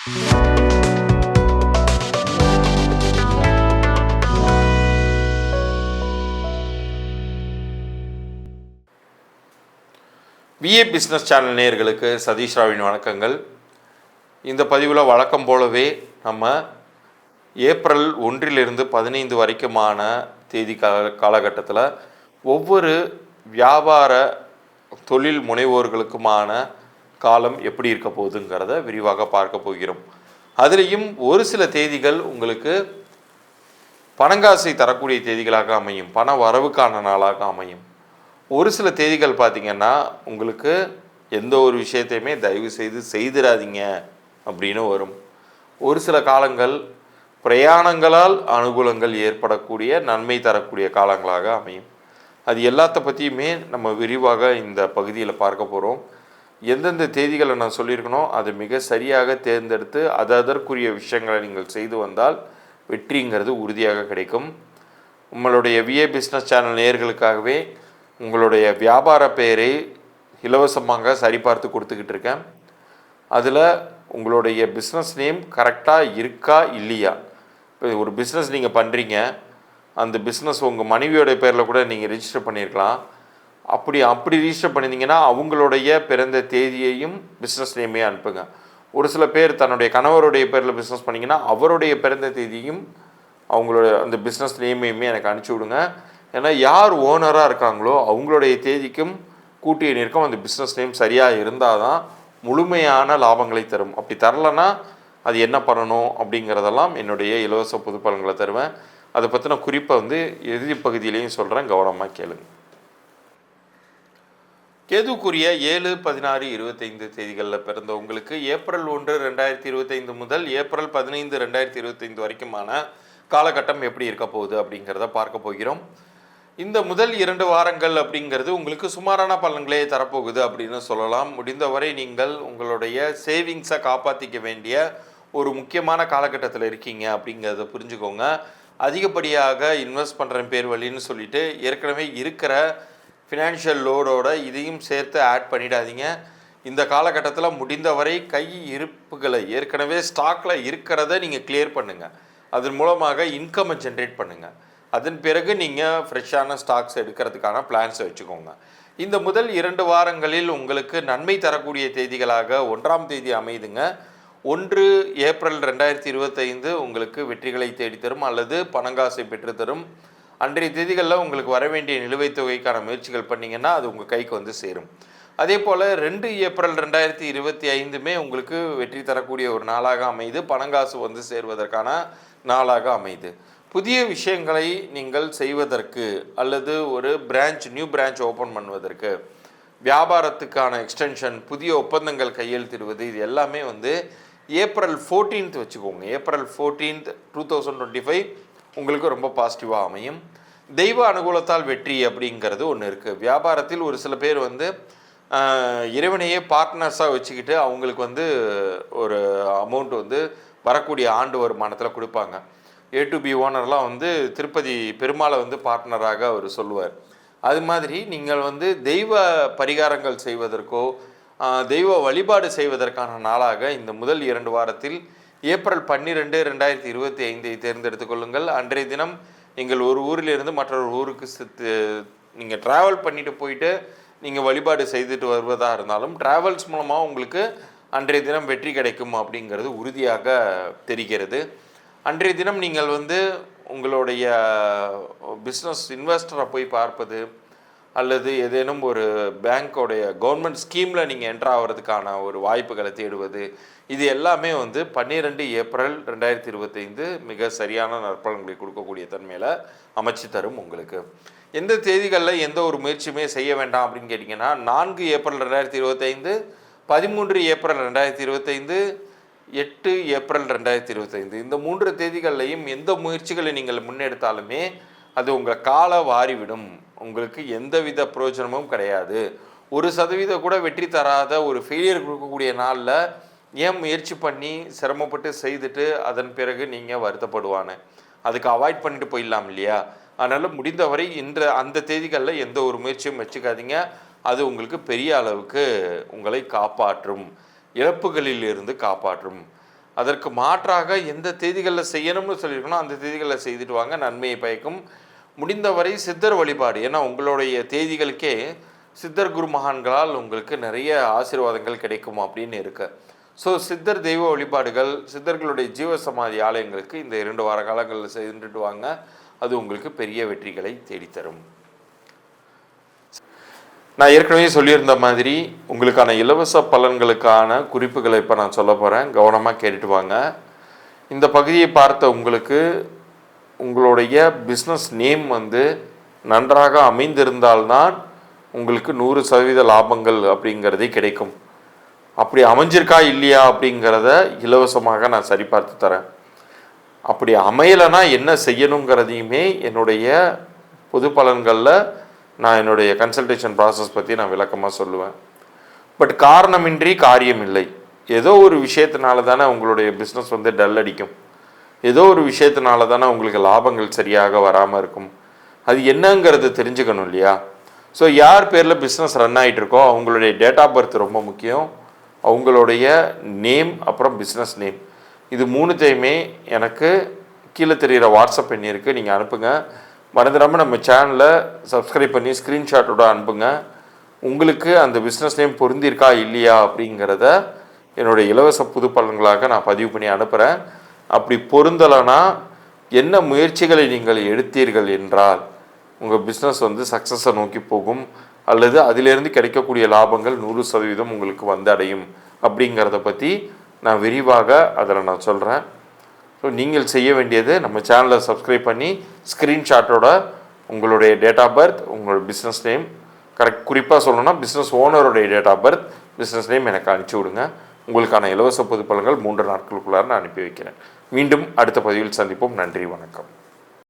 VA business channel நேயர்களுக்கு சதீஷ் ராவின் வணக்கங்கள். இந்த பதிவில் வழக்கம் போலவே நம்ம ஏப்ரல் 1 15 வரைக்குமான தேதி காலகட்டத்தில் ஒவ்வொரு வியாபார தொழில் முனைவோர்களுக்குமான காலம் எப்படி இருக்க போகுதுங்கிறத விரிவாக பார்க்க போகிறோம். அதுலேயும் ஒரு சில தேதிகள் உங்களுக்கு பணங்காசை தரக்கூடிய தேதிகளாக அமையும், பண வரவுக்கான நாளாக அமையும். ஒரு சில தேதிகள் பார்த்திங்கன்னா உங்களுக்கு எந்த ஒரு விஷயத்தையுமே தயவு செய்திடாதீங்க அப்படின்னு வரும். ஒரு சில காலங்கள் பிரயாணங்களால் அனுகூலங்கள் ஏற்படக்கூடிய நன்மை தரக்கூடிய காலங்களாக அமையும். அது எல்லாத்த பற்றியுமே நம்ம விரிவாக இந்த பகுதியில் பார்க்க போகிறோம். எந்தெந்த தேதிகளை நான் சொல்லியிருக்கணும் அதை மிக சரியாக தேர்ந்தெடுத்து அதற்குரிய விஷயங்களை நீங்கள் செய்து வந்தால் வெற்றிங்கிறது உறுதியாக கிடைக்கும். உங்களுடைய விஏ பிஸ்னஸ் சேனல் நேயர்களுக்காகவே உங்களுடைய வியாபார பெயரை இலவசமாக சரிபார்த்து கொடுத்துக்கிட்டு இருக்கேன். அதில் உங்களுடைய பிஸ்னஸ் நேம் கரெக்டாக இருக்கா இல்லையா, இப்போ ஒரு பிஸ்னஸ் நீங்கள் பண்ணுறீங்க, அந்த பிஸ்னஸ் உங்கள் மனைவியோடைய பேரில் கூட நீங்கள் ரிஜிஸ்டர் பண்ணியிருக்கலாம். அப்படி ரிஜிஸ்டர் பண்ணியிருந்தீங்கன்னா அவங்களுடைய பிறந்த தேதியையும் பிஸ்னஸ் நேமையும் அனுப்புங்க. ஒரு சில பேர் தன்னுடைய கணவருடைய பேரில் பிஸ்னஸ் பண்ணிங்கன்னா அவருடைய பிறந்த தேதியும் அவங்களோட அந்த பிஸ்னஸ் நேமையுமே எனக்கு அனுப்பிச்சி விடுங்க. ஏன்னா யார் ஓனராக இருக்காங்களோ அவங்களுடைய தேதிக்கும் கூட்டிய நிற்கும் அந்த பிஸ்னஸ் நேம் சரியாக இருந்தால் தான் முழுமையான லாபங்களை தரும். அப்படி தரலைன்னா அது என்ன பண்ணணும் அப்படிங்கிறதெல்லாம் என்னுடைய இலவச பொது பலன்களை தருவேன். அதை பற்றின குறிப்பை இறுதி பகுதியிலையும் சொல்கிறேன், கவனமாக கேளுங்க. கேதுக்குரிய 7, 16, 25 தேதிகளில் பிறந்தவங்களுக்கு ஏப்ரல் 1, 2025 முதல் ஏப்ரல் 15, 2025 வரைக்குமான காலகட்டம் எப்படி இருக்க போகுது அப்படிங்கிறத பார்க்க போகிறோம். இந்த முதல் 2 வாரங்கள் அப்படிங்கிறது உங்களுக்கு சுமாரான பலன்களே தரப்போகுது அப்படின்னு சொல்லலாம். முடிந்தவரை நீங்கள் உங்களுடைய சேவிங்ஸை காப்பாற்றிக்க வேண்டிய ஒரு முக்கியமான காலகட்டத்தில் இருக்கீங்க அப்படிங்கிறத புரிஞ்சுக்கோங்க. அதிகப்படியாக இன்வெஸ்ட் பண்ணுற பேர் வழின்னு சொல்லிட்டு ஏற்கனவே இருக்கிற ஃபினான்ஷியல் லோடோட இதையும் சேர்த்து ஆட் பண்ணிடாதீங்க. இந்த காலகட்டத்தில் முடிந்தவரை கை இருப்புகளை ஏற்கனவே ஸ்டாக்கில் இருக்கிறத நீங்கள் கிளியர் பண்ணுங்கள். அதன் மூலமாக இன்கம்மை ஜென்ரேட் பண்ணுங்கள். அதன் பிறகு நீங்கள் ஃப்ரெஷ்ஷான ஸ்டாக்ஸ் எடுக்கிறதுக்கான பிளான்ஸை வச்சுக்கோங்க. இந்த முதல் 2 வாரங்களில் உங்களுக்கு நன்மை தரக்கூடிய தேதிகளாக 1ஆம் தேதி அமைதுங்க. 1 ஏப்ரல் 2025 உங்களுக்கு வெற்றிகளை தேடித்தரும் அல்லது பணங்காசை பெற்றுத்தரும். அன்றைய தேதிகளில் உங்களுக்கு வர வேண்டிய நிலுவைத் தொகைக்கான முயற்சிகள் பண்ணிங்கன்னா அது உங்கள் கைக்கு சேரும். அதே போல் 2 ஏப்ரல் 2025 உங்களுக்கு வெற்றி தரக்கூடிய ஒரு நாளாக அமைது, பணங்காசு சேர்வதற்கான நாளாக அமைது. புதிய விஷயங்களை நீங்கள் செய்வதற்கு அல்லது ஒரு நியூ பிரான்ச் ஓப்பன் பண்ணுவதற்கு, வியாபாரத்துக்கான எக்ஸ்டென்ஷன், புதிய ஒப்பந்தங்கள் கையெழுத்திடுவது, இது எல்லாமே ஏப்ரல் 14 வச்சுக்கோங்க. ஏப்ரல் 14, 2025 உங்களுக்கு ரொம்ப பாசிட்டிவாக அமையும். தெய்வ அனுகூலத்தால் வெற்றி அப்படிங்கிறது ஒன்று இருக்குது. வியாபாரத்தில் ஒரு சில பேர் இறைவனையே பார்ட்னர்ஸாக வச்சுக்கிட்டு அவங்களுக்கு ஒரு அமௌண்ட் வரக்கூடிய ஆண்டு வருமானத்தில் கொடுப்பாங்க. A to B ஓனர்லாம் திருப்பதி பெருமாளை பார்ட்னராக அவர் சொல்லுவார். அது மாதிரி நீங்கள் தெய்வ பரிகாரங்கள் செய்வதற்கோ தெய்வ வழிபாடு செய்வதற்கான நாளாக இந்த முதல் 2 வாரத்தில் ஏப்ரல் 12, 2025 தேர்ந்தெடுத்து கொள்ளுங்கள். அன்றைய தினம் நீங்கள் ஒரு ஊரிலிருந்து மற்றொரு ஊருக்கு நீங்கள் ட்ராவல் பண்ணிட்டு போயிட்டு நீங்கள் வழிபாடு செய்துட்டு வருவதாக இருந்தாலும் ட்ராவல்ஸ் மூலமாக உங்களுக்கு அன்றைய தினம் வெற்றி கிடைக்கும் அப்படிங்கிறது உறுதியாக தெரிகிறது. அன்றைய தினம் நீங்கள் உங்களுடைய பிஸ்னஸ் இன்வெஸ்டரை போய் பார்ப்பது அல்லது ஏதேனும் ஒரு பேங்க்கோடைய கவர்மெண்ட் ஸ்கீமில் நீங்கள் என்ட்ரு ஆகிறதுக்கான ஒரு வாய்ப்புகளை தேடுவது, இது எல்லாமே 12 ஏப்ரல் 2025 மிக சரியான நற்பலன்களை கொடுக்கக்கூடிய தன்மையில் அமைச்சு தரும். உங்களுக்கு எந்த தேதிகளில் எந்த ஒரு முயற்சியுமே செய்ய வேண்டாம் அப்படின்னு கேட்டிங்கன்னா 4 ஏப்ரல் 2025, 13 ஏப்ரல் 2025, 8 ஏப்ரல் 2025 இந்த 3 தேதிகள்லையும் எந்த முயற்சிகளை நீங்கள் முன்னெடுத்தாலுமே அது உங்கள் காலை வாரிவிடும். உங்களுக்கு எந்தவித பிரயோஜனமும் கிடையாது. 1% கூட வெற்றி தராத ஒரு ஃபெயிலியர் கொடுக்கக்கூடிய நாளில் ஏன் முயற்சி பண்ணி சிரமப்பட்டு செய்துட்டு அதன் பிறகு நீங்கள் வருத்தப்படுவானே, அதுக்கு அவாய்ட் பண்ணிட்டு போயிடலாம் இல்லையா? அதனால் முடிந்தவரை அந்த தேதிகளில் எந்த ஒரு முயற்சியும் வச்சுக்காதீங்க. அது உங்களுக்கு பெரிய அளவுக்கு உங்களை காப்பாற்றும், இழப்புகளில் இருந்து காப்பாற்றும். அதற்கு மாற்றாக எந்த தேதிகளில் செய்யணும்னு சொல்லியிருக்கணும் அந்த தேதிகளில் செய்துட்டு வாங்க, நன்மையை பயக்கும். முடிந்தவரை சித்தர் வழிபாடு, ஏன்னா உங்களுடைய தேதிகளுக்கே சித்தர் குரு மகான்களால் உங்களுக்கு நிறைய ஆசீர்வாதங்கள் கிடைக்கும் அப்படின்னு இருக்கு. ஸோ சித்தர் தெய்வ வழிபாடுகள், சித்தர்களுடைய ஜீவசமாதி ஆலயங்களுக்கு இந்த 2 வார காலங்களில் சென்றுட்டு வாங்க. அது உங்களுக்கு பெரிய வெற்றிகளை தேடித்தரும். நான் ஏற்கனவே சொல்லியிருந்த மாதிரி உங்களுக்கான இலவச பலன்களுக்கான குறிப்புகளை இப்போ நான் சொல்ல போகிறேன். கவனமாக கேட்டுட்டு வாங்க. இந்த பகுதியை பார்த்த உங்களுக்கு உங்களுடைய பிஸ்னஸ் நேம் நன்றாக அமைந்திருந்தால்தான் உங்களுக்கு 100% லாபங்கள் அப்படிங்கிறதே கிடைக்கும். அப்படி அமைஞ்சிருக்கா இல்லையா அப்படிங்கிறத இலவசமாக நான் சரிபார்த்து தரேன். அப்படி அமையலைன்னா என்ன செய்யணுங்கிறதையுமே என்னுடைய பொது பலன்களில் நான் என்னுடைய கன்சல்டேஷன் ப்ராசஸ் பற்றி நான் விளக்கமாக சொல்லுவேன். பட் காரணமின்றி காரியம் இல்லை. ஏதோ ஒரு விஷயத்தினால தானே உங்களுடைய பிஸ்னஸ் டல் அடிக்கும். ஏதோ ஒரு விஷயத்தினால தானே உங்களுக்கு லாபங்கள் சரியாக வராமல் இருக்கும். அது என்னங்கிறது தெரிஞ்சுக்கணும் இல்லையா? ஸோ யார் பேரில் பிஸ்னஸ் ரன் ஆகிட்டு இருக்கோ அவங்களுடைய டேட் ஆஃப் பர்த் ரொம்ப முக்கியம். அவங்களுடைய நேம், அப்புறம் பிஸ்னஸ் நேம், இது 3த்தையுமே எனக்கு கீழே தெரிகிற வாட்ஸ்அப் எண் இருக்குது, நீங்கள் அனுப்புங்க. மறந்துடாமல் நம்ம சேனலை சப்ஸ்கிரைப் பண்ணி ஸ்க்ரீன்ஷாட்டோட அனுப்புங்க. உங்களுக்கு அந்த பிஸ்னஸ் நேம் பொருந்திருக்கா இல்லையா அப்படிங்கிறத என்னுடைய இலவச புது பலன்களாக நான் பதிவு பண்ணி அனுப்புகிறேன். அப்படி பொருந்தலைன்னா என்ன முயற்சிகளை நீங்கள் எடுத்தீர்கள் என்றால் உங்கள் பிஸ்னஸ் சக்ஸஸை நோக்கி போகும், அல்லது அதிலிருந்து கிடைக்கக்கூடிய லாபங்கள் 100% உங்களுக்கு அடையும் அப்படிங்கிறத பற்றி நான் விரிவாக அதில் நான் சொல்கிறேன். ஸோ நீங்கள் செய்ய வேண்டியது நம்ம சேனலை சப்ஸ்கிரைப் பண்ணி ஸ்க்ரீன்ஷாட்டோட உங்களுடைய டேட் ஆஃப் பர்த், உங்களோட பிஸ்னஸ் நேம், குறிப்பாக சொல்லணும்னா பிஸ்னஸ் ஓனருடைய date of birth, business name எனக்கு அனுப்பிச்சி விடுங்க. உங்களுக்கான இலவச பொது பலன்கள் 3 நாட்களுக்குள்ளார நான் அனுப்பி வைக்கிறேன். மீண்டும் அடுத்த பதிவில் சந்திப்போம். நன்றி, வணக்கம்.